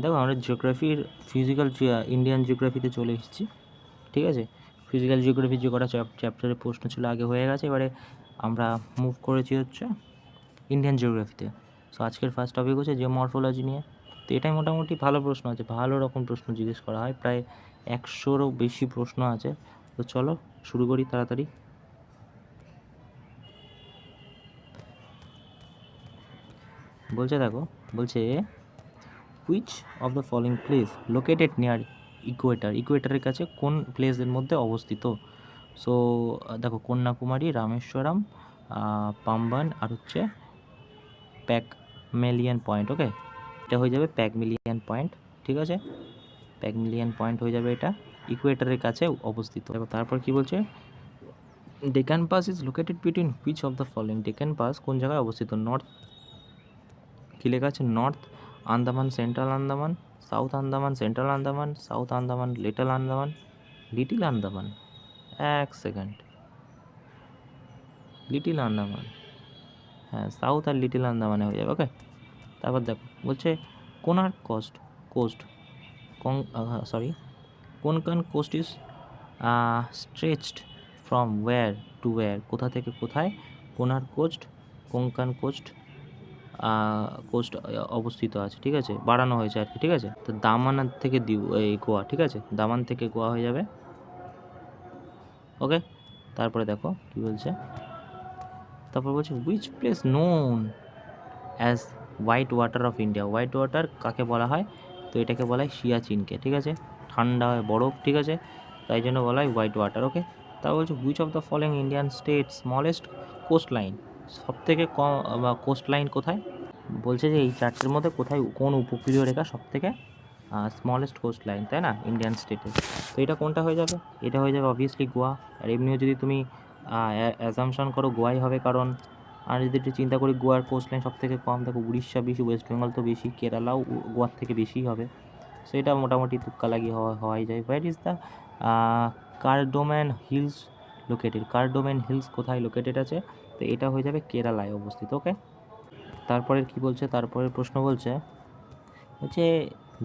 দেখো আমরা জিওগ্রাফির physical Indian জিওগ্রাফিতে চলে এসেছি, ঠিক আছে। ফিজিক্যাল জিওগ্রাফির যে কটা চ্যাপ্টারের প্রশ্ন ছিল আগে হয়ে গেছে, এবারে আমরা মুভ করেছি হচ্ছে ইন্ডিয়ান জিওগ্রাফিতে। সো আজকের ফার্স্ট টপিক হচ্ছে জিওমর্ফোলজি নিয়ে। তো এটাই মোটামুটি ভালো প্রশ্ন আছে, ভালো রকম প্রশ্ন জিজ্ঞেস করা হয়, প্রায় 100রও বেশি প্রশ্ন আছে। তো চলো শুরু করি তাড়াতাড়ি। বলছে which of the following place located near ইকুয়েটারের কাছে কোন প্লেসের মধ্যে অবস্থিত? সো দেখো, কন্যাকুমারী, রামেশ্বরম, পাম্বান আর হচ্ছে প্যাগমেলিয়ান পয়েন্ট। ওকে, এটা হয়ে যাবে প্যাগমেলিয়ান পয়েন্ট, ঠিক আছে। প্যাগমেলিয়ান পয়েন্ট হয়ে যাবে এটা, ইকুয়েটারের কাছে অবস্থিত। দেখো তারপর কি বলছে, Deccan pass is located between which of the following. Deccan pass কোন জায়গায় অবস্থিত? নর্থ, কি লেখা আছে? North Andaman, central Andaman, south Andaman, central Andaman, south Andaman, little Andaman, little Andaman. এক সেকেন্ড, লিটিল আন্দামান, হ্যাঁ সাউথ আর লিটিল আন্দামানে হয়ে যাবে। ওকে, তারপর দেখো বলছে Konark coast Konkan coast is stretched from where to where. কোথা থেকে কোথায় কোনার্ক কোঙ্কান কোস্ট অবস্থিত আছে, ঠিক আছে, বাড়ানো হয়েছে আর কি, ঠিক আছে। তো দামান থেকে এই গোয়া, ঠিক আছে, দামান থেকে গোয়া হয়ে যাবে। ওকে, তারপরে দেখো কি বলছে, তারপর বলছে which place known as white water of India. White water কাকে বলা হয়? তো এটাকে বলা হয় সিয়াচিনকে, ঠিক আছে, ঠান্ডা বরফ, ঠিক আছে, তাই জন্য বলা হয় হোয়াইট ওয়াটার। ওকে, তারপর বলছে which of the following Indian state smallest coast line. সব থেকে কম কোস্ট লাইন কোথায়? বলছে যে এই চারটের মধ্যে কোথায়, কোন উপকূলীয় রেখা সব থেকে স্মলেস্ট কোস্ট লাইন, তাই না, ইন্ডিয়ান স্টেটে। তো এটা কোনটা হয়ে যাবে? এটা হয়ে যাবে অবভিয়াসলি গোয়া। আর এমনিও যদি তুমি অ্যাজামশন করো গোয়াই হবে, কারণ আর যদি একটু চিন্তা করি গোয়ার কোস্ট লাইন সব থেকে কম, দেখো উড়িষ্যা বেশি, ওয়েস্ট বেঙ্গল তো বেশি, কেরালাও গোয়ার থেকে বেশিই হবে। সো এটা মোটামুটি তুক্কা লাগিয়ে হওয়াই যায়। What is the Cardamom Hills located. Cardamom Hills কোথায় লোকেটেড আছে? তো এটা হয়ে যাবে কেরালায় অবস্থিত। ওকে, তারপরের কি বলছে, তারপরের প্রশ্ন বলছে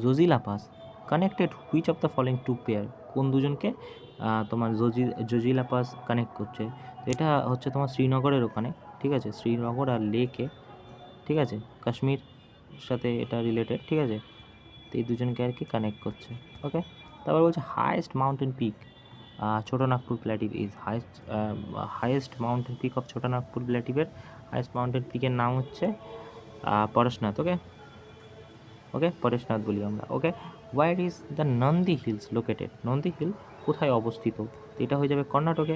Zojila pass connected which of the following two pair. কোন দুজনকে তোমার জজিলা পাস কানেক্ট করছে? তো এটা হচ্ছে তোমার শ্রীনগরের ওখানে, ঠিক আছে, শ্রীনগর আর লেকে, ঠিক আছে, কাশ্মীর সাথে এটা রিলেটেড, ঠিক আছে। তো এই দুজনকে আর কি কানেক্ট করছে। ওকে, তারপর বলছে highest mountain peak Chotanagpur plateau is highest mountain peak of Chotanagpur প্ল্যাটিভের হাইয়েস্ট মাউন্টেন পিকের নাম হচ্ছে পরশনাথ। ওকে, পরেশনাথ বলি আমরা। Okay, where is the Nandi hills located. Nandi hill কোথায় অবস্থিত? এটা হয়ে যাবে কর্ণাটকে,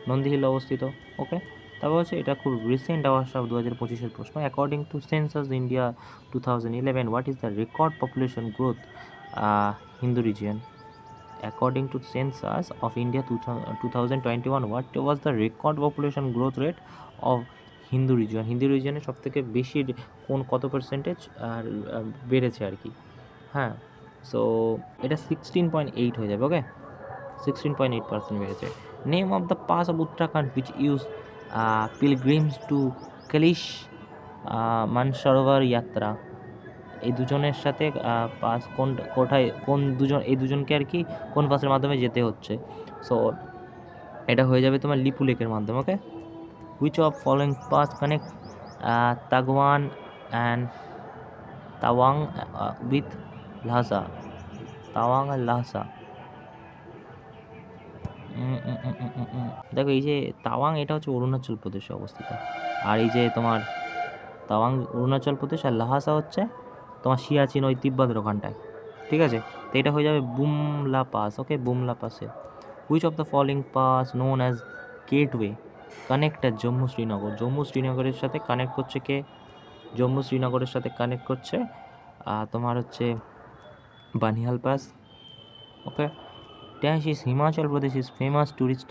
নন্দী হিল অবস্থিত। ওকে, তারপর হচ্ছে এটা খুব রিসেন্ট আসা 2025-এর প্রশ্ন। According to census India 2011, what is the record population growth Hindu region? According to census of India 2021, what was the record population growth rate of Hindu region? Hindu রিজিয়নে সব থেকে বেশি কত পার্সেন্টেজ আর বেড়েছে আর কি। হ্যাঁ, সো এটা 16.8 হয়ে যাবে। ওকে, 16.8% বেড়েছে। Name of the pass of Uttarakhand which use pilgrims to Kailash Mansarovar yatra. এই দুজনের সাথে পাস কোন দুজন, এই দুজনকে আর কি কোন পাসের মাধ্যমে যেতে হচ্ছে? সো এটা হয়ে যাবে তোমার লিপু লেকের মাধ্যমে। Okay, which of following pass connect তাগওয়ান অ্যান্ড তাওয়াং উইথ লাহসা। তাওয়াং আর লাহসা, দেখো এই যে তাওয়াং এটা হচ্ছে অরুণাচল প্রদেশে অবস্থিত, আর এই যে তোমার তাওয়াং অরুণাচল প্রদেশ, আর লাহাসা হচ্ছে তোমার সিয়াচিন ওই তিব্বতের ওখানটায়, ঠিক আছে। তো এটা হয়ে যাবে বুমলা পাস। ওকে, বুমলা পাসে which of the following pass known as gateway connector Jammu Srinagar. Jammu শ্রীনগরের সাথে কানেক্ট করছে কে? জম্মু শ্রীনগরের সাথে কানেক্ট করছে তোমার হচ্ছে Banihal pass. Okay, dash is Himachal Pradesh is famous tourist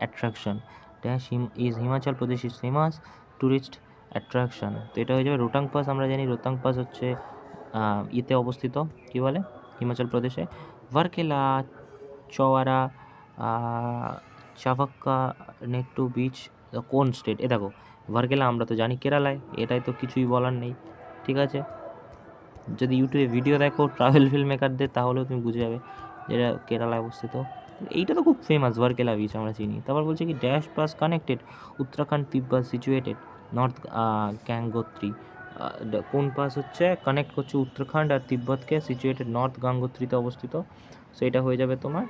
attraction. Dash is Himachal Pradesh is famous tourist attraction. তো এটা হয়ে যাবে রোতাং পাস। আমরা জানি রোতাং পাস হচ্ছে ইতে অবস্থিত, কী বলে, হিমাচল প্রদেশে। ভারকেলা, চওয়ারা, চাভাক্কা, নেট্টু বিচ কোন স্টেট? এ দেখো ভারকেলা আমরা তো জানি কেরালায়, এটাই তো কিছুই বলার নেই, ঠিক আছে। যদি ইউটিউবে ভিডিও দেখো ট্রাভেল ফিল্ম মেকারদের, তাহলেও তুমি বুঝে যাবে যেটা কেরালায় অবস্থিত। এইটা তো খুব ফেমাস, ভার্কেলা বিচ আমরা চিনি। তারপর বলছে কি ড্যাশ পাস কানেক্টেড উত্তরাখণ্ড তিব্বত সিচুয়েটেড নর্থ গ্যাঙ্গোত্রী। কোন পাস হচ্ছে কানেক্ট করছে উত্তরাখণ্ড আর তিব্বতকে, সিচুয়েটেড নর্থ গঙ্গোত্রীতে অবস্থিত। সো এটা হয়ে যাবে তোমার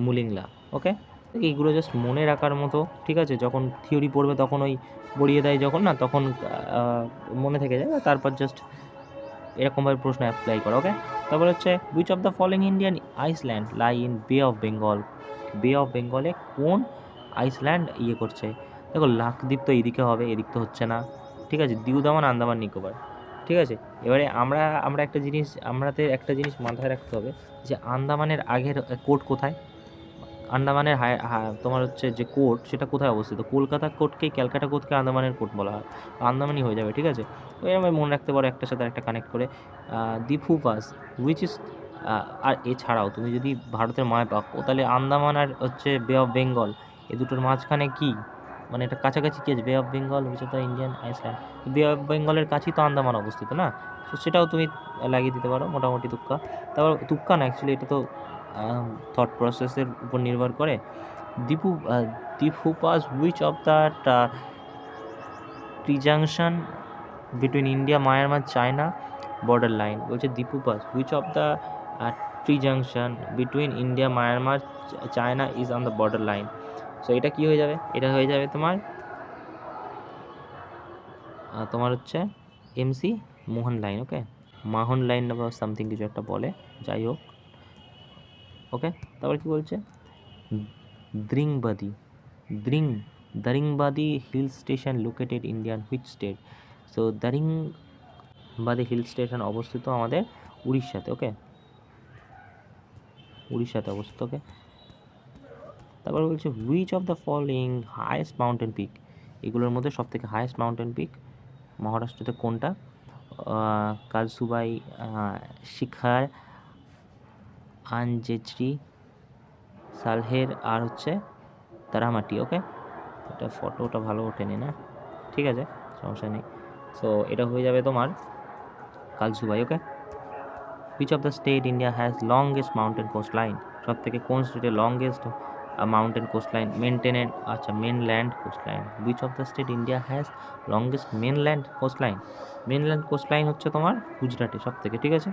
মুলিংলা। ওকে, এইগুলো জাস্ট মনে রাখার মতো, ঠিক আছে? যখন থিওরি পড়বে তখন ওই পড়িয়ে দেয় যখন, না তখন মনে থেকে যায়, তারপর জাস্ট এরকমভাবে প্রশ্ন অ্যাপ্লাই করো। ওকে, তারপর হচ্ছে which of the following Indian Iceland lie in বে অফ বেঙ্গল। বে অফ বেঙ্গলে কোন আইসল্যান্ড ইয়ে করছে? দেখো লাক্ষদ্বীপ তো এইদিকে হবে, এদিক তো হচ্ছে না, ঠিক আছে? দিউ দামান আন্দামান নিকোবর, ঠিক আছে? এবারে আমরা একটা জিনিস, আমাদের একটা জিনিস মাথায় রাখতে হবে যে আন্দামানের আগের কোর্ট কোথায়? আন্দামানের তোমার হচ্ছে যে কোর্ট, সেটা কোথায় অবস্থিত? কলকাতা কোর্টকেই, ক্যালকাটা কোর্টকে আন্দামানের কোর্ট বলা হয়, আন্দামানই হয়ে যাবে, ঠিক আছে? তো এরকম মনে রাখতে পারো একটার সাথে একটা কানেক্ট করে। দিফু পাস হুইচ ইজ, আর এছাড়াও তুমি যদি ভারতের মায়পাক, তাহলে আন্দামান আর হচ্ছে বে অফ বেঙ্গল, এই দুটোর মাঝখানে কি, মানে এটা কাছাকাছি কি আছে? বে of Bengal which is the Indian Iceland, বে অফ বেঙ্গলের কাছেই তো আন্দামান অবস্থিত না? তো সেটাও তুমি লাগিয়ে দিতে পারো মোটামুটি তুক্কা। তারপর তুক্কা না, অ্যাকচুয়ালি এটা তো থট প্রসেসের উপর নির্ভর করে। Diphu Diphu pass which of the trijunction between India Myanmar China border line. বলছে Diphu pass which of the trijunction between India Myanmar China is on the border line. So এটা কি হয়ে যাবে? এটা হয়ে যাবে তোমার তোমার হচ্ছে McMahon line. Okay, Mahon line বা সামথিং কিছু একটা বলে, যাই হোক। ওকে, তারপর কি বলছে? Daringbadi Daringbadi hill station located Indian which state? So Daringbadi hill station অবস্থিত আমাদের উড়িষ্যাতে। ওকে, উড়িষ্যাতে অবস্থিত। ওকে, তারপর বলছে which of the following highest mountain peak, এগুলোর মধ্যে সবথেকে হাইয়েস্ট মাউন্টেন পিক মহারাষ্ট্রতে কোনটা? কালসুবাই, শিখার, আনজেচরি, সালহের, আর হচ্ছে তারামাটি। ওকে, এটা ফটোটা ভালো ওঠেনি না, ঠিক আছে, সমস্যা নেই। সো এটা হয়ে যাবে তোমার Kalsubai. Okay, which of the state India has longest mountain coast line? সব থেকে কোন স্টেটে লংগেস্ট মাউন্টেন কোস্ট লাইন মেনটেনের? আচ্ছা, mainland coast line. Which of the state India has longest mainland coast line? Mainland coast line হচ্ছে তোমার গুজরাটে সব থেকে, ঠিক আছে,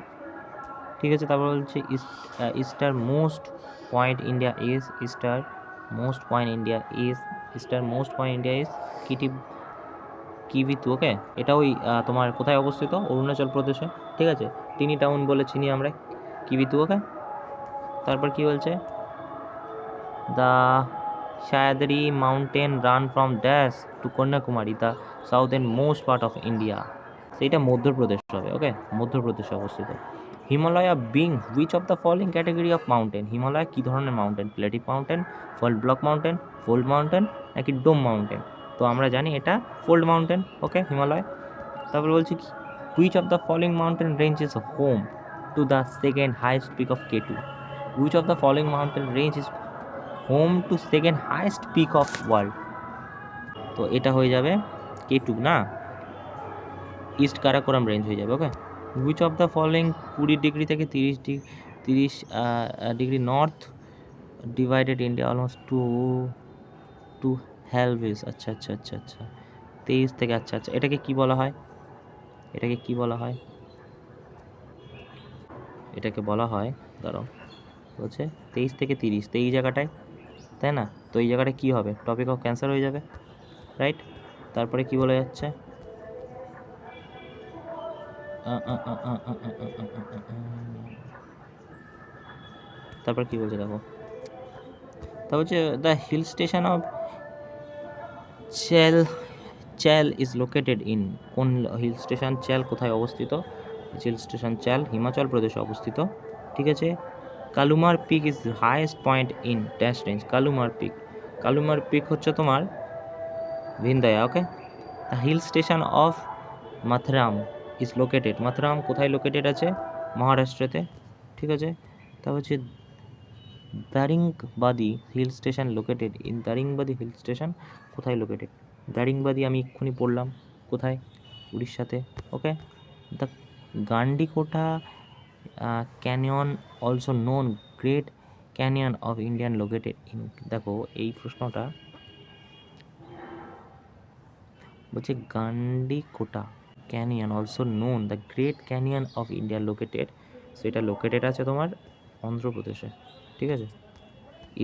ঠিক আছে। তারপর হচ্ছে easter most point India is, easter most point India is, easter most point India is Kibithu. Okay, এটা ওই তোমার কোথায় অবস্থিত? অরুণাচল প্রদেশে, ঠিক আছে, টিনি টাউন বলে চিনি আমরা, কিভিতু। ওকে, তারপর কি বলছে? The Sahyadri mountain run from dash to Kanyakumari, the southernmost part of India. সেইটা মধ্যপ্রদেশ হবে। ওকে, মধ্যপ্রদেশে অবস্থিত। Himalaya being which of the following category of mountain? Himalaya কী ধরনের মাউন্টেন? প্লেটিভ mountain, fault block mountain, fold mountain, নাকি ডোম মাউন্টেন? তো আমরা জানি এটা ফোল্ড মাউন্টেন। ওকে, হিমালয়। তারপর বলছি কি which of the following mountain range is home to the second highest peak of K2? Which of the following mountain range is home to second highest peak of world? তো এটা হয়ে যাবে K2 না, east Karakoram range হয়ে যাবে। Okay, which of the following 20 degree থেকে 30 degree north divided India almost to halves. আচ্ছা আচ্ছা আচ্ছা আচ্ছা, 23 থেকে, আচ্ছা আচ্ছা, এটাকে কি বলা হয়? এটাকে কি বলা হয়? এটাকে বলা হয়, ধরো বলছে 23 থেকে 30, তো এই জায়গাটায়, তাই না? তো এই জায়গাটায় কী হবে? টপিক অফ ক্যান্সার হয়ে যাবে, রাইট? তারপরে কি বলা যাচ্ছে? তারপর কি বলছে দেখো, তা হচ্ছে the hill station of Chail is located in, কোন হিল স্টেশন চ্যাল কোথায় অবস্থিত? হিল স্টেশন চ্যাল হিমাচল প্রদেশে অবস্থিত, ঠিক আছে। Kalumar peak is highest point in dash range? Kalumar peak হচ্ছে তোমার Vindhya. Okay, the hill station of Matheran is located, Matheran কোথায় লোকেটেড আছে? মহারাষ্ট্রতে, ঠিক আছে। তা হচ্ছে Daringbadi hill station located in, Daringbadi hill station কোথায় লোকেটেড? দারিংবাদি আমি এক্ষুনি পড়লাম, কোথায়? উড়িষ্যাতে। Okay, the Gandikota canyon also known great canyon of Indian located in, দেখো এই প্রশ্নটা বলছে Gandikota canyon also known the great canyon of India located, সেটা লোকেটেড আছে তোমার অন্ধ্রপ্রদেশে, ঠিক আছে।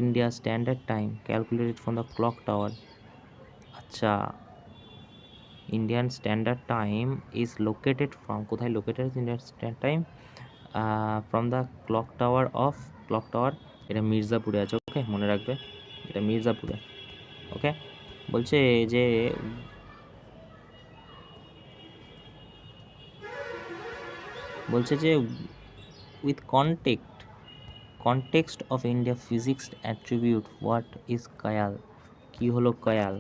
India standard time calculated from the clock tower, আচ্ছা Indian standard time is located from, কোথায় লোকেটেড আছে Indian standard time? From the clock tower, এটা মির্জাপুরে আছে, ওকে মনে রাখবে এটা মির্জাপুরে, ওকে। বলছে যে with context of India physics attribute what is kayal, কি হলো কায়াল?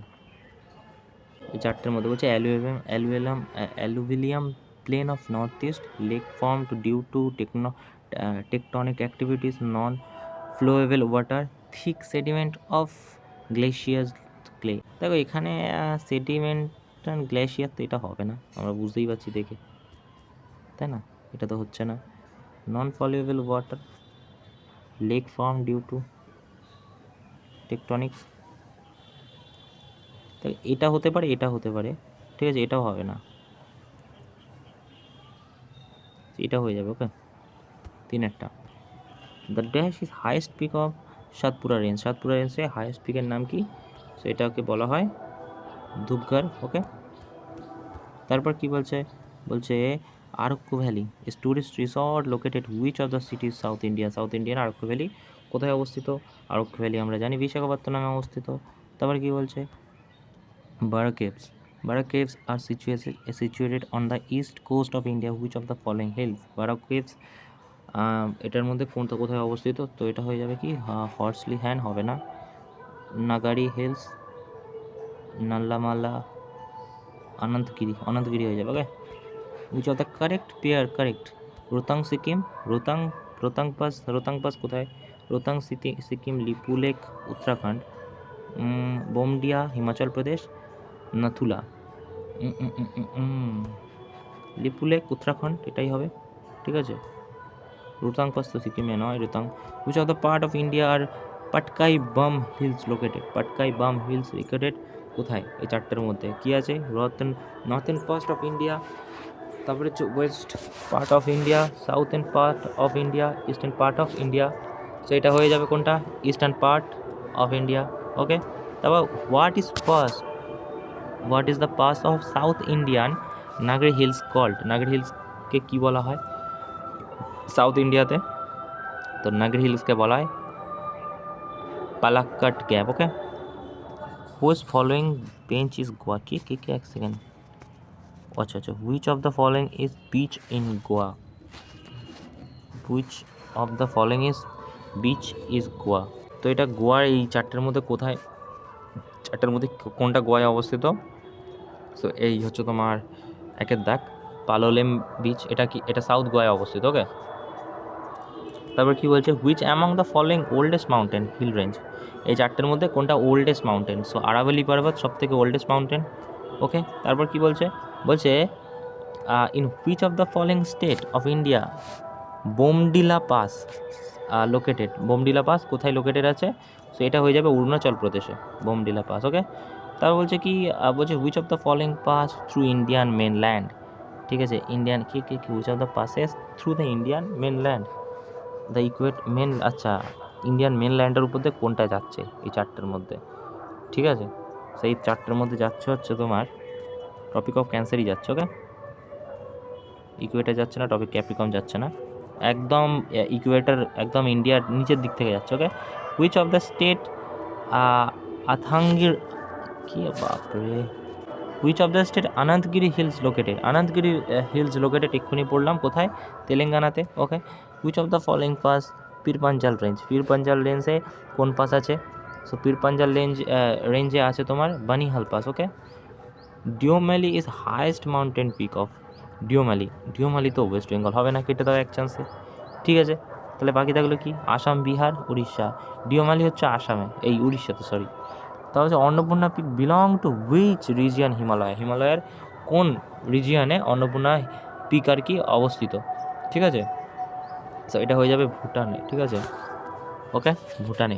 এই চারটের মধ্যে বলছে alluvium plain of north east lake form to due to tectonic activities, non flowable water, thick sediment of glacial clay. দেখো এখানে সেডিমেন্ট অ্যান্ড গ্লেশিয়ার তো এটা হবে না, আমরা বুঝতেই পারছি দেখে, তাই না? এটা তো হচ্ছে না। Non flowable water lake form due to tectonics, তাই এটা হতে পারে, এটা হতে পারে, ঠিক আছে, এটাও হবে না, এটা হয়ে যাবে, ওকে। তিনেরটা, the dash is highest peak of Satpura রেঞ্জে হাইয়েস্ট পিকের নাম কি? সো এটাকে বলা হয় ধূপগড়, ওকে। তারপর কি বলছে Araku valley is tourist resort located which of the cities south Indian Araku valley কোথায় অবস্থিত? আরক্কো ভ্যালি আমরা জানি বিশাখাপত্তনমে অবস্থিত। তারপর কি বলছে Bara caves are situated on the east coast of India. Which of the following hills? Bara caves এটার মধ্যে কোনটা কোথায় অবস্থিত? তো এটা হয়ে যাবে কি হর্সলি হ্যান্ড হবে না, নাগারি হিলস, নাল্লামালা, অনন্তগিরি হয়ে যাবে, okay. Which of the correct pair correct? Rohtang Sikkim, Rohtang pass কোথায়? রোতাং সিকিম, লিপুলেক উত্তরাখণ্ড, বোমডিয়া হিমাচল প্রদেশ, নাথুলা লিপুলেক উত্তরাখণ্ড, এটাই হবে, ঠিক আছে। রোতাং পাস তো সিকিমে নয়, Rohtang. Which of the part of India are Patkai বাম হিলস লোকেটেড কোথায়? এই চারটের মধ্যে কি আছে? নর্থেন পার্ট অফ ইন্ডিয়া, তারপরে হচ্ছে west part of India, southern part of India, eastern part of India. So এটা হয়ে যাবে কোনটা? Eastern part of India, okay. তারপর what is the pass of south Indian Nagari hills called? Nagari হিলসকে কি বলা হয় সাউথ ইন্ডিয়াতে? তো নাগরি হিলসকে বলা হয় Palakkad gap, okay. Which following bench is Goa, কি এক সেকেন্ড, আচ্ছা which of the following is beach in Goa? তো এটা গোয়ার এই চারটের মধ্যে কোথায়, চারটের মধ্যে কোনটা গোয়ায় অবস্থিত? সো এই হচ্ছে তোমার একের দাগ পালোলেম বিচ, এটা সাউথ গোয়ায় অবস্থিত, ওকে। তারপর কি বলছে which among the following oldest mountain hill range, এই চারটের মধ্যে কোনটা ওল্ডেস্ট মাউন্টেন? সো আরাবলি পর্বত সব থেকে ওল্ডেস্ট মাউন্টেন, ওকে। তারপর কি বলছে in which of the following state of India Bomdila pass located? Bomdila pass কোথায় লোকেটেড আছে? সো এটা হয়ে যাবে অরুণাচল প্রদেশে, বোমডিলা পাস, ওকে। তারপর বলছে which of the following pass through Indian mainland, ঠিক আছে। Indian which of the passes through the Indian mainland, the আচ্ছা ইন্ডিয়ান মেনল্যান্ডের উপর দিয়ে কোনটা যাচ্ছে এই চারটের মধ্যে, ঠিক আছে। সেই চারটের মধ্যে যাচ্ছে হচ্ছে তোমার টপিক অফ ক্যান্সারই যাচ্ছে, ওকে। ইকুয়েটার যাচ্ছে না, টপিক ক্যাপ্রিকম যাচ্ছে না, একদম ইকুয়েটার একদম ইন্ডিয়ার নিচের দিক থেকে যাচ্ছে, okay. Which of the state আথাঙ্গির কি বাপরে which of the state Anantagiri hills located এক্ষুনি পড়লাম কোথায়? তেলেঙ্গানাতে, okay. Which of the following pass Pir Panjal রেঞ্জে কোন পাস আছে? সো পীরপাঞ্জাল রেঞ্জে আছে তোমার Banihal pass, okay. Deomali is highest mountain peak of Deomali তো ওয়েস্ট বেঙ্গল হবে না, কেটে দাও এক চান্সে, ঠিক আছে। তাহলে বাকি থাকলো কি আসাম, বিহার, উড়িষ্যা। ডিওমালি হচ্ছে আসামে, এই উড়িষ্যাতে, সরি। তাহলে Annapurna peak belong to which region? হিমালয়ের কোন রিজিয়নে অন্নপূর্ণা পিক আর কি অবস্থিত, ঠিক আছে। সো এটা হয়ে যাবে ভুটানে, ঠিক আছে, ওকে, ভুটানে।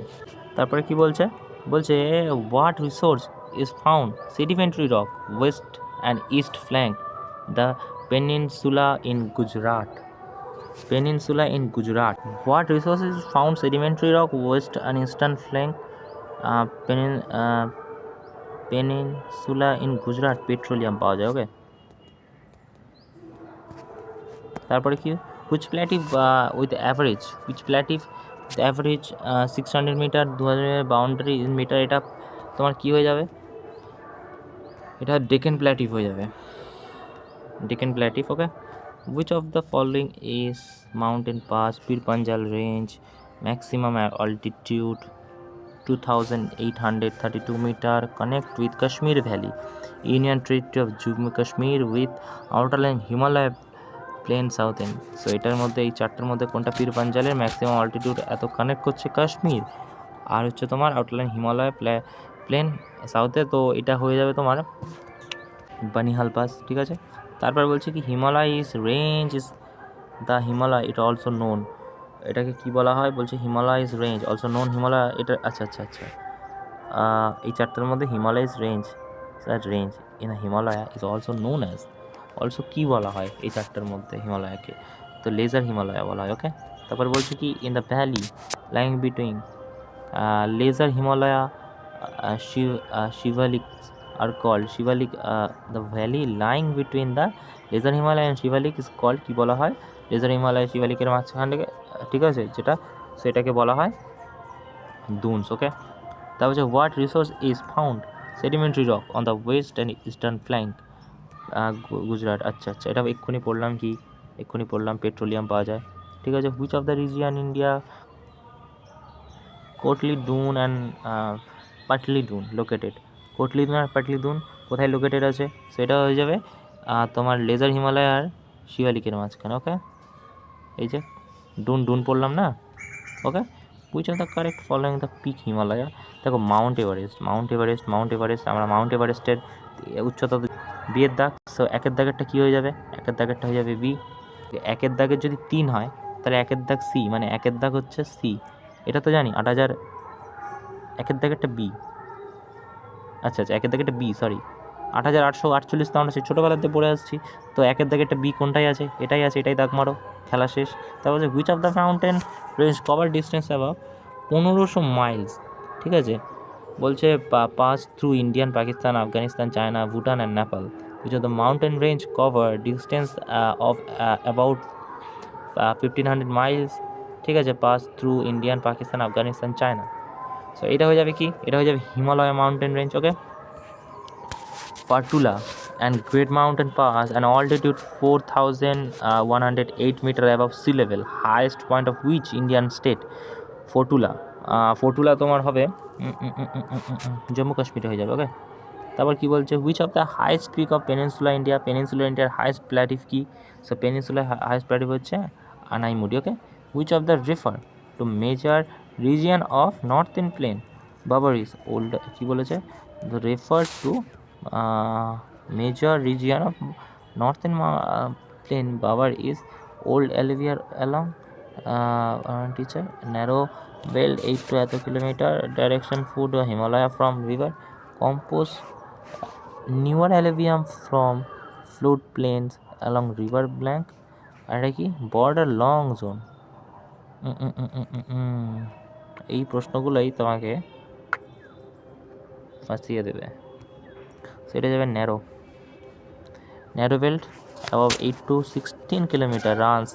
তারপরে কি বলছে, বলছে what resource is found sedimentary rock west and east flank the peninsula in Gujarat, peninsula in Gujarat. What resource is found sedimentary rock west and eastern flank peninsula in Gujarat, petroleum পাওয়া যায়, ওকে। তারপরে কি, which plateau with average, which plateau average 600 meter, 2000 boundary meter, এটা তোমার কি হয়ে যাবে, এটা ডেকেন প্ল্যাটিভ হয়ে যাবে, ডেকেন প্ল্যাটিভ, ওকে। which of the following is mountain pass Pir Panjal range, maximum altitude 2832 meter, connect with Kashmir Valley, Union Territory of Jammu Kashmir with outer line Himalaya plain south end. So এটার মধ্যে, এই চারটার মধ্যে কোনটা পীর পাঞ্জালের ম্যাক্সিমাম অল্টিটিউড এত connect করছে কাশ্মীর, আর হচ্ছে তোমার আউটলাইন হিমালয় প্লেন সাউথে, তো এটা হয়ে যাবে তোমার বানিহাল পাস, ঠিক আছে। তারপর বলছে কি Himalaya is range is the Himalaya it also known, এটাকে কি বলা হয়, বলছে Himalaya is range also known Himalaya, এটা আচ্ছা আচ্ছা আচ্ছা, এই চারটার মধ্যে Himalaya is range, range in Himalaya is also known as, also কী বলা হয় এই চারটার মধ্যে হিমালয়াকে, তো লেজার হিমালয়া বলা হয়, ওকে। তারপর বলছে কি in the valley lying between lesser Himalaya Shivalik are called Shivalik, the valley lying between the lesser Himalaya and Shivalik is called, কী বলা হয়, লেজার হিমালয় শিভালিকের মাঝখান থেকে, ঠিক আছে, যেটা সেটাকে বলা হয় দুনস, ওকে। তারপর হচ্ছে what resource is found sedimentary rock on the West and eastern flank Gujarat, আচ্ছা আচ্ছা, এটা এক্ষুনি পড়লাম, কি এক্ষুনি পড়লাম, পেট্রোলিয়াম পাওয়া যায়, ঠিক আছে। Which of the region India Kotli Dun and Patli Dun located, Kotli Dun আর পাটলি ডুন কোথায় লোকেটেড আছে, সেটা হয়ে যাবে তোমার লেজার হিমালয় আর শিবালিকের মাঝখানে, ওকে। এই যে ডুন ডুন পড়লাম না, okay. Which of the correct following the peak Himalaya, দেখো Mount Everest, Mount Everest, Mount Everest, আমরা মাউন্ট এভারেস্টের উচ্চতা বিয়ের দাগ, সো একের দাগেরটা কী হয়ে যাবে, একের দাগেরটা হয়ে যাবে বি, একের দাগের যদি 3 হয় তাহলে একের দাগ সি, মানে একের দাগ হচ্ছে সি, এটা তো জানি 8000, একের দাগেরটা বি, আচ্ছা আচ্ছা, একের দাগেরটা বি, সরি 8848, তো আমরা সেই ছোটোবেলাতে পড়ে আসছি, তো একের দাগেরটা বি কোনটাই আছে, এটাই আছে, এটাই দাগ মারো, খেলা শেষ। তারপর হচ্ছে which of the mountain range cover distance above 1500 Miles, ঠিক আছে, বলছে pass through Indian, Pakistan, Afghanistan, China, Bhutan and Nepal, which of the mountain range cover distance of about 1500 miles, ঠিক আছে, pass through Indian, Pakistan, Afghanistan, China. So এটা হয়ে যাবে কি, এটা হয়ে যাবে হিমালয় মাউন্টেন রেঞ্জ, ওকে। পাটুলা and Great Mountain Pass, an altitude 4108 meter above sea level, highest point of which Indian state, ফটুলা, ফটুলা তোমার হবে জম্মু কাশ্মীরে হয়ে যাবে, ওকে। তারপর কি বলছে which of the highest peak of peninsula India, peninsula ইন্ডিয়ার হাইস্ট প্ল্যাটিভ কি, সো পেনিনসুলার হাইস্ট প্ল্যাটিভ হচ্ছে Anamudi, okay. Which of the refer to major region of northern plain, Bhabar is old, কী বলেছে, the refer to major region of northern plain Bhabar is old alluvial along teacher narrow belt 8 to এত kilometre direction foot Himalaya from river compose newer alluvium from flood plains along river bank, আর এটা কি border long zone. এই প্রশ্নগুলোই তোমাকে ফাঁসিয়ে দেবে, সেটা যাবে narrow, narrow belt above 8 to 16 kilometer runs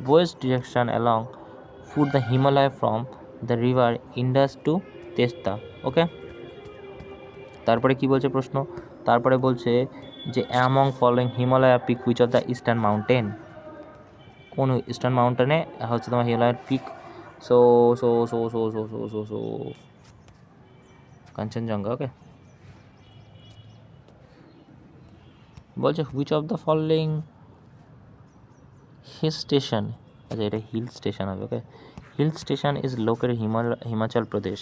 west direction along foot the Himalaya from the river Indus to Testa, okay. তারপরে কি বলছে প্রশ্ন, তারপরে বলছে যে among following Himalaya peak which of the eastern mountain, কোন ইস্টার্ন মাউন্টেনে হচ্ছে তোমার হিমালয়ার peak, so so so so so so so so Kanchenjunga, okay. বলছে which of the following hill station, আচ্ছা এটা হিল স্টেশন হবে, okay, hill station is located Himachal Pradesh,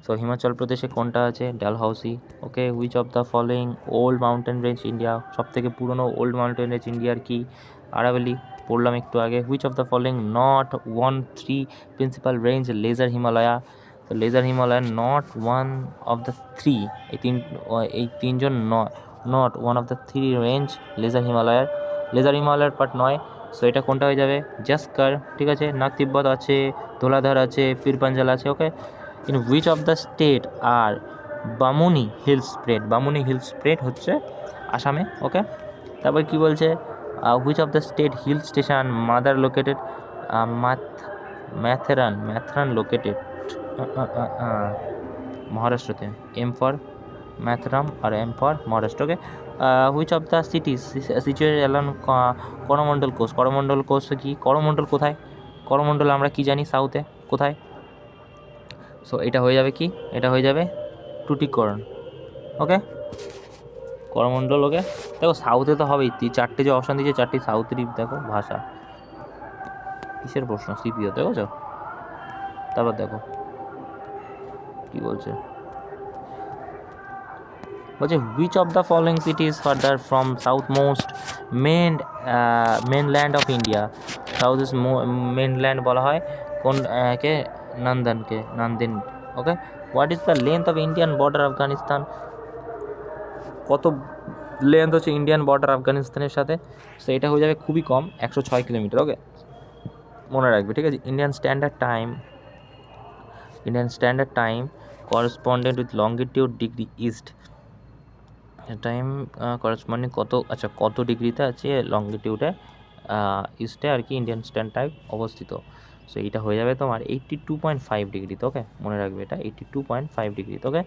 so Himachal প্রদেশে কোনটা আছে? Dalhousie. Okay, which of the following old mountain range India, সব থেকে পুরনো ওল্ড মাউন্টেন রেঞ্জ ইন্ডিয়ার কি? আরাবলি, পড়লাম একটু আগে। Which of the following not one three principal range lesser Himalaya, তো lesser Himalaya not one of the three, এই তিনজন not one of the three range lesser হিমালয়ার পার্ট নয়। সো এটা কোনটা হয়ে যাবে? জাস্কার, ঠিক আছে। নাগ তিব্বত আছে, ধোলাধার আছে, পীরপাঞ্জাল আছে। Okay, in which of the state are Bamuni hill spread হচ্ছে আসামে। ওকে, তারপর কি বলছে? Which of the state hill station Matheran located? Matheran located মহারাষ্ট্রতে। এম ফর ম্যাথরাম আর M for Maharashtra. Okay, which of the cities situated along Coromandel coast কি? করমণ্ডল কোথায়? করমণ্ডল আমরা কি জানি? সাউথে। কোথায়? সো এটা হয়ে যাবে কি? এটা হয়ে যাবে টুটিকরণ। ওকে, করমণ্ডল। ওকে, দেখো সাউথে তো হবেই, চারটে যে অপশান দিয়েছে চারটি সাউথেরই দেখো ভাষা। কিসের প্রশ্ন? সিপিও, দেখো। তারপর দেখো কি বলছে। Which of the following cities farther from south most mainland of India? South east mainland বলা হয় কোন কে? নান্দেন। Okay, what is the length of Indian border Afghanistan? কত লেন্থ হচ্ছে ইন্ডিয়ান বর্ডার আফগানিস্তানের সাথে? সো এটা হয়ে যাবে খুবই কম, 106 কিলোমিটার। ওকে, মনে রাখবে, ঠিক আছে। Indian standard time correspondent with longitude degree east, time corresponding কত ডিগ্রিতে আছে লংগিটিউডে ইস্টে আর কি ইন্ডিয়ান স্ট্যান্ডার্ড টাইম অবস্থিত। সো এইটা হয়ে যাবে তোমার 82.5 ডিগ্রিতে। ওকে, মনে রাখবে এটা 82.5 ডিগ্রিতে। Okay,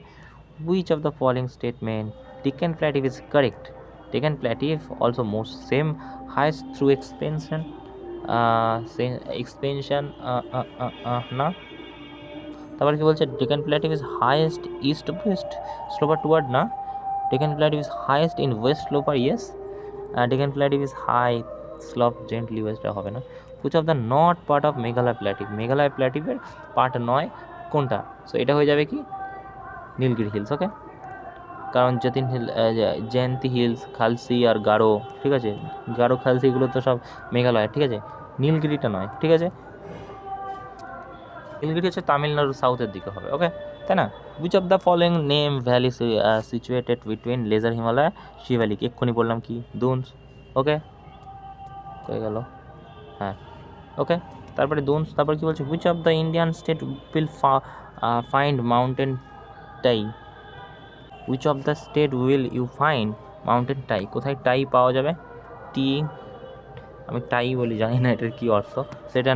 which of the following statement Deccan Plateau is correct? Deccan Plateau also most same highest through expansion না। তারপর কি বলছে? Deccan Plateau is highest east west slope toward না। Deccan Plateau is highest in west slope, yes. Deccan Plateau is high slope gently west হবে না। Which of the not part of Meghalaya Plateau এর part নয় কোনটা? So এটা হয়ে যাবে কি? নীলগিরি হিলস। ওকে, কারণ জয়ন্তী হিলস, খালসি আর গারো, ঠিক আছে। গারো খালসি এগুলো তো সব মেঘালয়, ঠিক আছে। নীলগিরিটা নয়, ঠিক আছে। নীলগিরি হচ্ছে তামিলনাড়ুর সাউথের দিকে হবে। ওকে, তাই না? Which of the following name valley situated between lesser Himalaya Shivalik? এক্ষুনি বললাম কি? দুনস। ওকে, হয়ে গেল। হ্যাঁ, ওকে, তারপরে দুনস। তারপর কি বলছে? Which of the Indian state will find mountain tie? Which of the state will you find mountain tie? কোথায় টাই পাওয়া যাবে? টি, আমি টাই বলি, জানি না এটার কী অর্থ। সেটা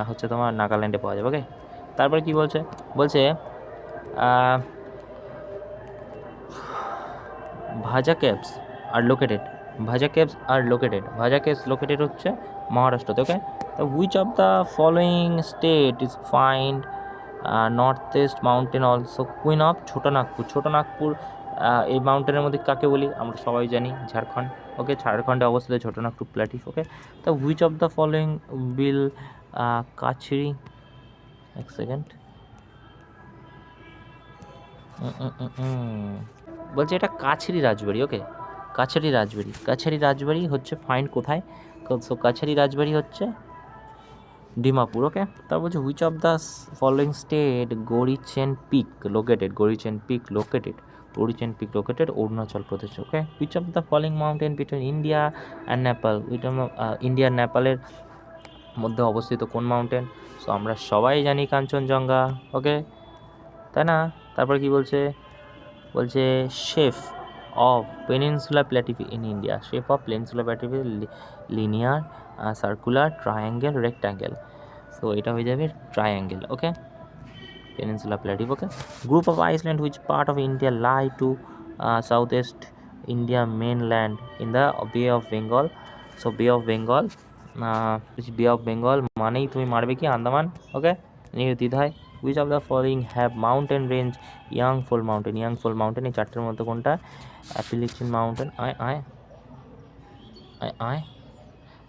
হচ্ছে তোমার নাগাল্যান্ডে পাওয়া যাবে। ওকে, তারপরে কি বলছে? ভাজা কেভস আর লোকেটেড হচ্ছে মহারাষ্ট্রতে। ওকে, তো which of the following state is find north east mountain also queen of? Chotanagpur এই মাউন্টেনের মধ্যে কাকে বলি? আমরা সবাই জানি ঝাড়খণ্ড। ওকে, ঝাড়খণ্ডে অবস্থিত ছোটনাগপুর প্ল্যাটিফ। ওকে, তো হুইচ অফ দ্য ফলোয়িং বিল কাছড়ি, এক সেকেন্ড, বলছে এটা কাছারি রাজবাড়ি। ওকে, কাছারি রাজবাড়ি হচ্ছে ফাইন্ড কোথায়? সো কাছারি রাজবাড়ি হচ্ছে ডিমাপুর। ওকে, তারপর বলছে which of the following state Gorichen peak located Arunachal Pradesh. Okay, which of the following mountain between India and Nepal? India নেপালের মধ্যে অবস্থিত কোন মাউন্টেন? সো আমরা সবাই জানি কাঞ্চনজঙ্ঘা। ওকে, তাই না? তারপর কি বলছে? Shape of peninsula plateau in India. Linear, circular, triangle, rectangle. So এটা হয়ে যাবে triangle. Okay, peninsula plateau. Okay, group of island which part of India lie to south east India mainland in the Bay of Bengal? So Bay of Bengal মানেই তুমি মারবে কি? Andaman. Okay, নির্দ্বিধায়। Which of the following have mountain range young fold mountain এই চারটের মধ্যে কোনটা? Appalachian mountain,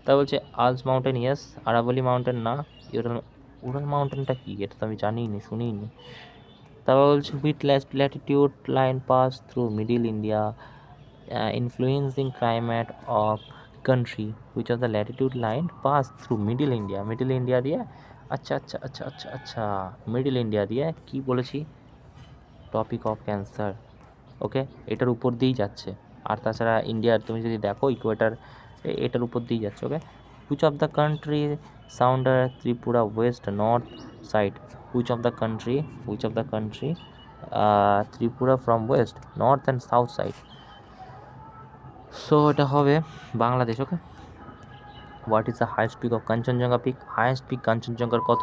তা বলছে আলস মাউন্টেন, ইয়েস। আরাবলি মাউন্টেন না। উড়াল মাউন্টেনটা কি? এটা তো আমি জানিই নি, শুনিই নি। তারপর বলছে which Latitude line pass through middle India influencing climate of country, which of the Latitude line pass through middle India, middle India দিয়ে আচ্ছা আচ্ছা আচ্ছা আচ্ছা আচ্ছা মিডিল ইন্ডিয়া দিয়ে কি বলেছি, টপিক অফ ক্যান্সার। ওকে, এটার উপর দিয়েই যাচ্ছে। আর তাছাড়া ইন্ডিয়ার তুমি যদি দেখো ইকুয়েটার এটার উপর দিয়েই যাচ্ছে। Okay, which of the country surround Tripura west north side, which of the country Tripura from west north and south side. So এটা হবে Bangladesh. Okay, what is the highest peak of Kanchenjunga peak, highest peak কাঞ্চনজঙ্ঘার কত,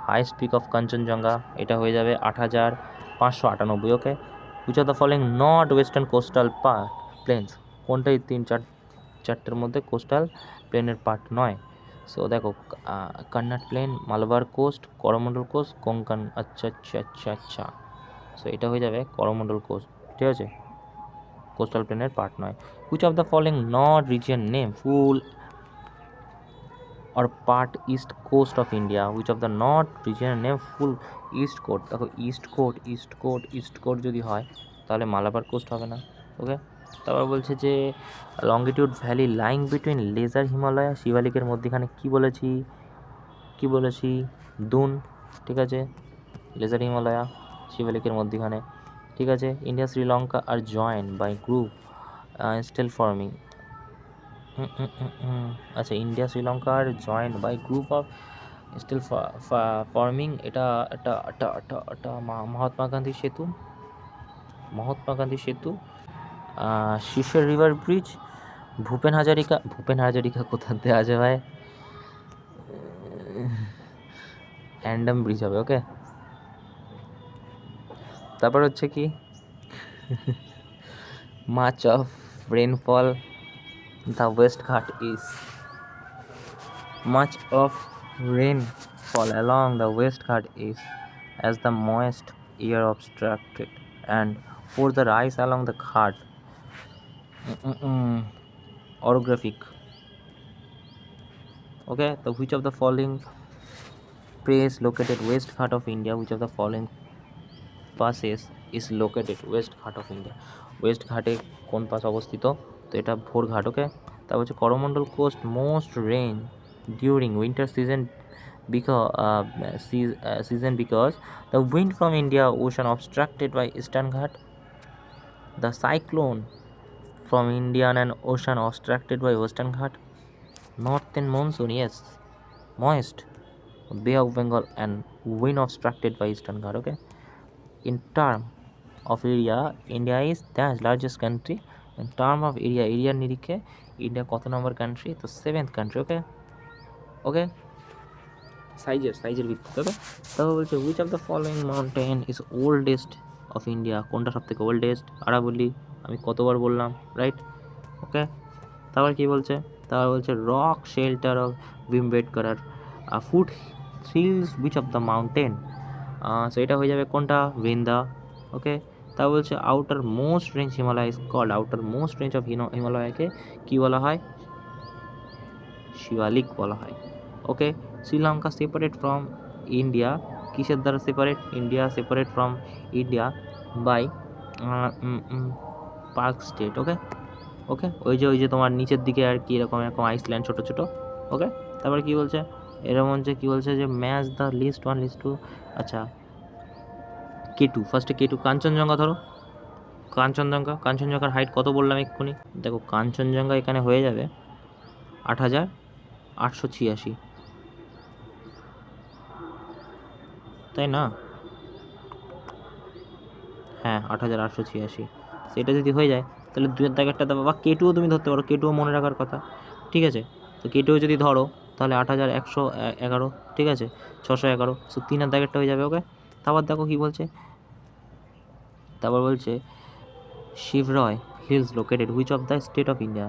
highest peak of Kanchenjunga এটা হয়ে যাবে 8598। Okay, which of the following not western coastal plains, কোনটা এই চারটের মধ্যে কোস্টাল প্লেনের পার্ট নয়। সো দেখো কন্নট plain, Malabar coast, Coromandel coast, Konkan. আচ্ছা আচ্ছা আচ্ছা আচ্ছা, সো এটা হয়ে যাবে করমণ্ডল কোস্ট। ঠিক আছে, কোস্টাল প্লেনের পার্ট নয়। Which of the following not region name full or part east coast of India, which of the not region name full east coast। দেখো ইস্ট কোস্ট যদি হয় তাহলে মালাবার কোস্ট হবে না। ওকে, তারপর বলছে যে longitude valley lying between lesser Himalaya শিবালিকের মধ্যেখানে কি বলেছি দুন। ঠিক আছে, লেজার হিমালয়া শিবালিকের মধ্যখানে। ঠিক আছে, India Sri Lanka R join by group still forming. আচ্ছা, India Sri Lanka R joint by group of steel forming, এটা এটা এটা এটা এটা মহাত্মা গান্ধী সেতু, শিশর রিভার ব্রিজ, ভূপেন হাজারিকা কোথাতে আছে ভাই, অ্যান্ডাম ব্রিজ হবে। ওকে, তারপর হচ্ছে কি much of rainfall the West Ghat is, much of rainfall along the West Ghat is as the moist air obstructed and for the rise along the Ghat. Orographic. Okay, the which of the following place located West Ghat of India, which of the following passes is located West Ghat of India, West Ghat এ কোন pass অবস্থিত, তো এটা ভোর ঘাট। Okay, তারপর হচ্ছে Coromandel coast most rain during winter season because the wind from India ocean obstructed by Eastern Ghat, the cyclone from Indian and ocean obstructed by Western Ghat, northern monsoon, yes, moist, Bay of Bengal and wind obstructed by Eastern Ghat. Okay, in term of area India is the largest country, in term of area নিরিখে India কত নম্বর country, তো 7th country. ওকে, ওকে, সাইজের ভিত্তিতে। ওকে, তারপর বলছে which of the following mountain is oldest of India, কোনটা সব থেকে ওল্ডেস্ট, আরাবল্লী, আমি কতবার বললাম, রাইট। ওকে, তারপর কি বলছে, rock shelter of ভীমবেটকর foot hills which of the mountain, so এটা হয়ে যাবে কোনটা, বৃন্দা। ওকে, তা বলছে outer most range Himalaya is called, outer most range of হিমালয়কে কি বলা হয়, শিবালিক বলা হয়। ওকে, শ্রীলঙ্কা সেপারেট ফ্রম ইন্ডিয়া কিসের দ্বারা separate, India separate from India by park state. ওকে, ওকে, ওই যে তোমার নিচের দিকে আর কি এরকম আইসল্যান্ড ছোটো ছোটো। ওকে, তারপরে কি বলছে, এরকম হচ্ছে কি বলছে যে ম্যাচ দ্য লিস্ট 1 লিস্ট 2। আচ্ছা, K2, ফার্স্টে K2 কাঞ্চনজঙ্ঘা ধরো, কাঞ্চনজঙ্ঘার হাইট কত বললাম এক্ষুনি, দেখো কাঞ্চনজঙ্ঘা এখানে হয়ে যাবে 8886, তাই না, হ্যাঁ 8886, সেটা যদি হয়ে যায় তাহলে 2 এর দাগেরটা দেবো, বা K2ও তুমি ধরতে পারো, K2ও মনে রাখার কথা। ঠিক আছে, তো K2 যদি ধরো তাহলে 8111, ঠিক আছে, 611, সো 3 এর দাগেরটা হয়ে যাবে। ওকে, তারপর দেখো কি বলছে, তারপর বলছে Shevaroy hills located which of the state of India,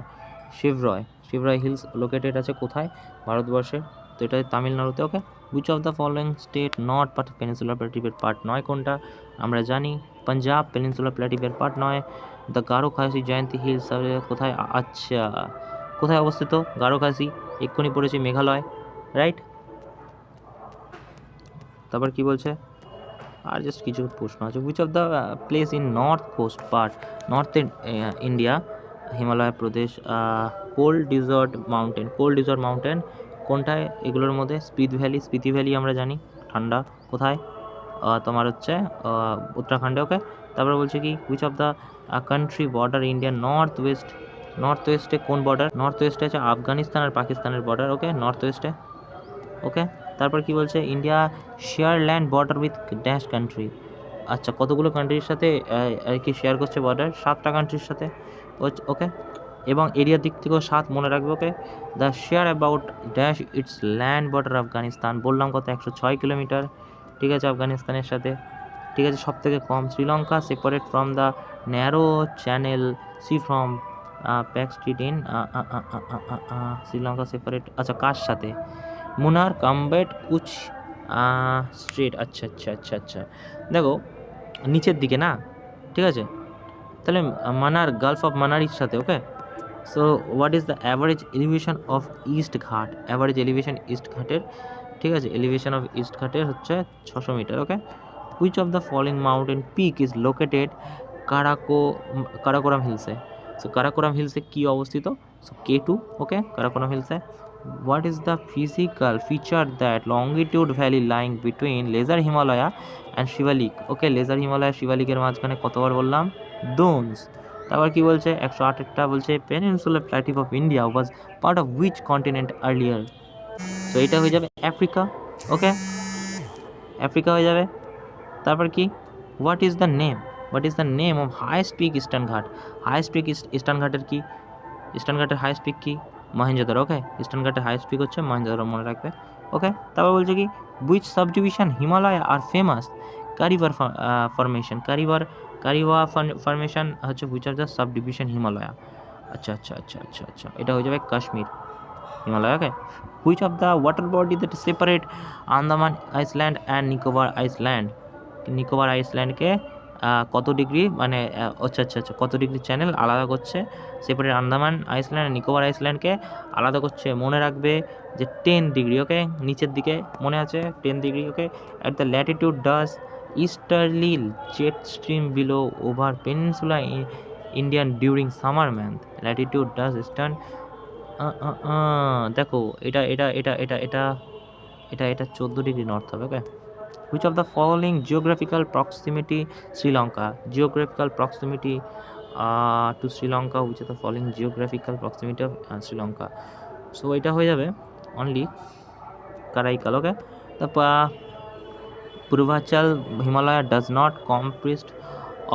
Shevaroy hills located আছে কোথায়, ভারতবর্ষে, তো এটা তামিলনাড়ুতে। Okay, which of the following state not part পেনিনসুলার প্ল্যাটিভের পার্ট নয়, কোনটা, আমরা জানি পাঞ্জাব পেনিনসুলার প্ল্যাটিভের পার্ট নয়। দ্য গারো খাসি জয়ন্তী হিলস কোথায়, আচ্ছা কোথায় অবস্থিত, গারো খাসি এক্ষুনি পড়েছি মেঘালয়, রাইট। তারপর কি বলছে, আর জাস্ট কিছু প্রশ্ন আছে। Which of the place in north coast part, north India, Himalaya Pradesh, cold desert mountain কোনটায় এগুলোর মধ্যে? স্পিতি ভ্যালি আমরা জানি ঠান্ডা কোথায়, তোমার হচ্ছে উত্তরাখণ্ডে। ওকে, তারপরে বলছে কি which of the country border India north ওয়েস্টে কোন বর্ডার? নর্থ ওয়েস্টে আছে আফগানিস্তান আর পাকিস্তানের বর্ডার। ওকে, নর্থ ওয়েস্টে। ওকে, তারপর কি বলছে? India share land border with dash country. আচ্ছা, কতগুলো কান্ট্রির সাথে আর কি শেয়ার করছে বর্ডার? 7টা কান্ট্রির সাথে। ওকে, এবং এরিয়ার দিক থেকেও 7 মনে রাখবে। Okay, the share about dash its land border Afghanistan, বললাম কত? 106 কিলোমিটার। ঠিক আছে, আফগানিস্তানের সাথে। ঠিক আছে, সব থেকে কম। Sri Lanka separate from the narrow channel C from pack street in Sri Lanka separate, আচ্ছা কার সাথে? মুনার কাম্বেট কুচ স্ট্রিট। আচ্ছা, দেখো নিচের দিকে না, ঠিক আছে, তাহলে মানার গালফ অফ মানারির সাথে। Okay, so what is the average elevation of east Ghat? Average elevation east ঘাটের, ঠিক আছে, এলিভেশন অফ ইস্ট ঘাটের হচ্ছে 600 metre. Okay, which of the following mountain peak is located Karakoram হিলসে? সো কারাকোরাম হিলসে কি অবস্থিত? So K2। ওকে, কারাকোরাম হিলসে। What is the physical feature that longitude valley lying between lesser Himalaya and Shivalik? Okay, lesser Himalaya শিবালিকের মাঝখানে কতবার বললাম? ডোনস। তারপর কি বলছে? 108টা বলছে পেনিনসুলার plateau of India was part of which continent earlier? So এটা হয়ে যাবে আফ্রিকা। ওকে, আফ্রিকা হয়ে যাবে। তারপর কি? What is the name of highest peak eastern Ghat? Highest peak eastern ঘাটের কি? ইস্টার্ন ঘাটের হাইয়েস্ট পিক কি? মহেঞ্জোদারো। ওকে, ইস্টার্ন ঘাটের হাইয়েস্ট পিক হচ্ছে মহেঞ্জোদারো, মনে রাখবে। ওকে, তারপর বলছে কি which subdivision Himalaya are famous Karewa formation? Karewa formation হচ্ছে which of the subdivision Himalaya? আচ্ছা, এটা হয়ে যাবে Kashmir Himalaya. Okay, which of the water body that separate Andaman island and Nicobar আইসল্যান্ডকে কত ডিগ্রি, মানে আচ্ছা, কত ডিগ্রি চ্যানেল আলাদা করছে? সেপারেট আন্দামান আইসল্যান্ড নিকোবর আইসল্যান্ডকে আলাদা করছে, মনে রাখবে যে 10 ডিগ্রি। ওকে, নিচের দিকে মনে আছে 10 degree. Okay, at the Latitude does easterly jet stream below over peninsula Indian during summer month? Latitude does eastern, দেখো এটা এটা এটা এটা এটা এটা এটা 14 ডিগ্রি নর্থ হবে। ওকে, which of the following geographical proximity Sri Lanka? Geographical proximity to Sri Lanka, which of the following geographical proximity of Sri Lanka? So এটা হয়ে যাবে only Karaikal. Okay, the Purvachal Himalaya does not consist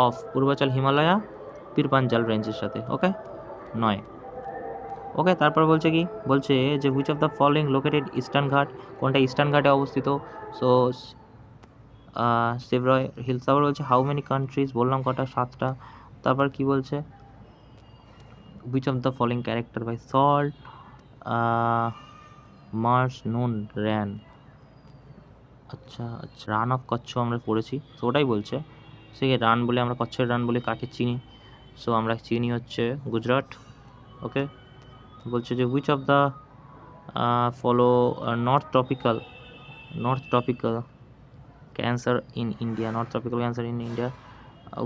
of Purvachal Himalaya Pirpanjal রেঞ্জের সাথে। ওকে, নয়। ওকে, তারপর বলছে কি? বলছে যে which of the following located eastern Ghat, কোনটা ইস্টার্ন ঘাটে অবস্থিত? So Shevaroy hills. আবার বলছে হাউ মেনি কান্ট্রিজ, বললাম কটা? 7টা। তারপর কি বলছে? Which of the following character by salt marsh known Rann? আচ্ছা, রান অফ কচ্ছ আমরা পড়েছি, সো ওটাই বলছে। সে রান বলে আমরা কচ্ছের রান বলে কাকে চিনি? সো আমরা চিনি হচ্ছে গুজরাট। ওকে, বলছে যে which of the follow north tropical Cancer in India,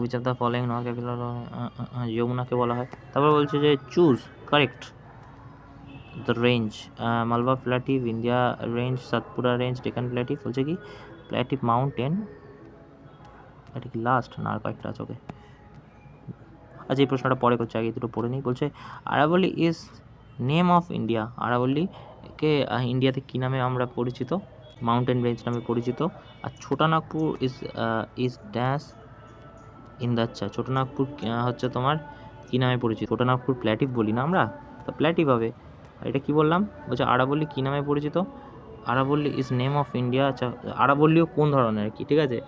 which of the following north capital? যমুনাকে বলা হয়। তারপর বলছে যে choose correct the range, Malwa plateau, India range, Satpura range, Deccan plateau. বলছে কি প্ল্যাটিভ মাউন্টেন, এটা কি লাস্ট না আর কয়েকটা আছে? ওকে, আচ্ছা এই প্রশ্নটা পরে করছে, আগে দুটো পড়ে নিই। বলছে আরাবল্লী ইজ নেম অফ ইন্ডিয়া, আরাবল্লীকে ইন্ডিয়াতে কী নামে আমরা পরিচিত? মাউন্টেন রেঞ্জ নামে পরিচিত। আর ছোটানাগপুর ইজ ড্যাশ ইন দ্য, আচ্ছা ছোটনাগপুর হচ্ছে তোমার কী নামে পরিচিত? ছোটনাগপুর প্ল্যাটিভ বলি না আমরা, তো প্ল্যাটিভ হবে। আর এটা কী বললাম? বলছে আরাবল্লী কী নামে পরিচিত? আরাবল্লী ইজ নেম অফ ইন্ডিয়া। আচ্ছা, আরাবল্লীও কোন ধরনের কি, ঠিক আছে,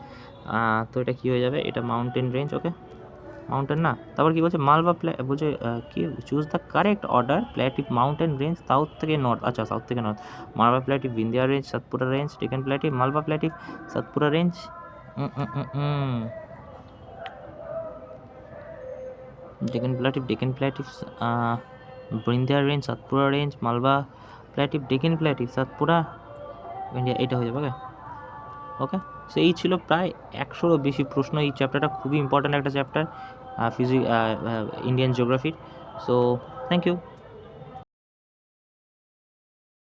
তো এটা কী হয়ে যাবে? এটা মাউন্টেন রেঞ্জ। ওকে, মাউন্টেন না। তারপর কি বলছে? মালবা বলছে কি choose the correct order, plateau mountain range south থেকে নর্থ। আচ্ছা, সাউথ থেকে north, Malwa plateau, Vindhya range, Satpura range, Deccan plateau, Malwa plateau, Satpura range. Deccan plateau, Vindhya range, Satpura range, Malwa plateau, Deccan plateau, Satpura, India, এটা হয়ে যাবে। ওকে, সো এই ছিল প্রায় 100-রও বেশি প্রশ্ন। এই চ্যাপ্টারটা খুবই ইম্পর্ট্যান্ট একটা চ্যাপ্টার ইন্ডিয়ান জিওগ্রাফির। So thank you.